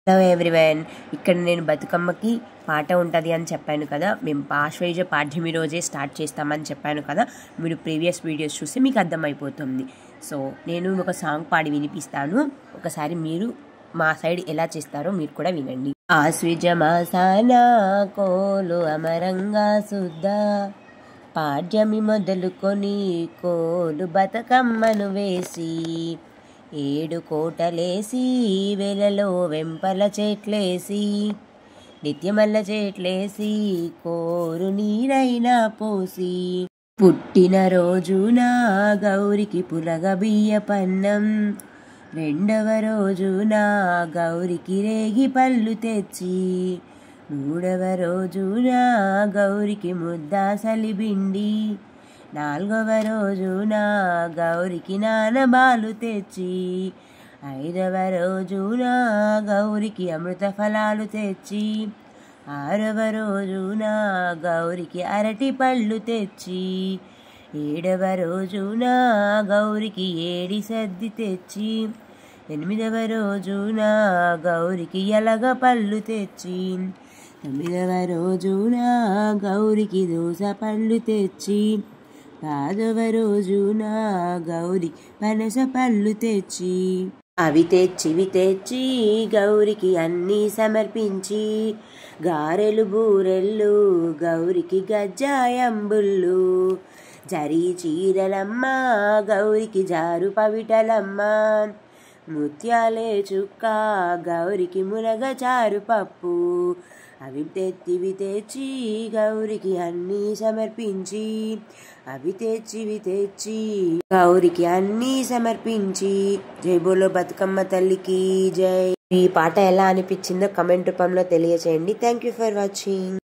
Hello everyone, ఇక్కడ నేను బతుకమ్మకి పాట ఉంటుంది అని చెప్పాను కదా. మేము ఆశ్వయుజ పాడ్యమి రోజే స్టార్ట్ చేస్తామని చెప్పాను కదా. మీరు ప్రీవియస్ వీడియోస్ చూస్తే మీకు అర్థమైపోతుంది. సో నేను ఒక సాంగ్ పాడి వినిపిస్తాను. ఒకసారి మీరు మా సైడ్ ఎలా చేస్తారో మీరు కూడా వినండి. ఆశ్వయుజ మాసాన కోలు అమరంగా శుద్ధ పాడ్యమి మొదలుకొని కోలు బతుకమ్మను వేసి 7 కోటలేసి వేలలో వెంపల చెట్లేసి నిత్యమల్ల చెట్లేసి కోరు నీరైనా పోసి పుట్టిన రోజున గౌరికి పులగ బియ్య పన్నం 2వ రోజున గౌరికి రేగి పళ్ళు తెచ్చి 3వ రోజున గౌరికి ముద్ద సలిబిండి 4వ రోజున గౌరికి నానబాలు తెచ్చి 5వ రోజున గౌరికి అమృత ఫలాలు తెచ్చి 6వ రోజున గౌరికి అరటి పళ్ళు తెచ్చి 7వ రోజున గౌరికి ఏడి సద్ది తెచ్చి 8వ రోజున గౌరికి ఎలగ పళ్ళు తెచ్చి 9వ రోజున గౌరికి దోస పళ్ళు తెచ్చి 10వ రోజున గౌరి పనస పళ్ళు తెచ్చి అవి తెచ్చి గౌరికి అన్నీ సమర్పించి గారెలు బూరెళ్ళు గౌరికి గజ్జాయంబుళ్ళు జరీ చీరలమ్మ గౌరికి జారు పవిటలమ్మ ముత్యాలే చుక్క గౌరికి మునగ చారు పప్పు అవి తెచ్చి గౌరికి అన్నీ సమర్పించి అవి తెచ్చి గౌరికి అన్నీ సమర్పించి జై బోలో బతుకమ్మ తల్లికి జై. ఈ పాట ఎలా అనిపించిందో కమెంట్ రూపంలో తెలియచేయండి. Thank you for watching.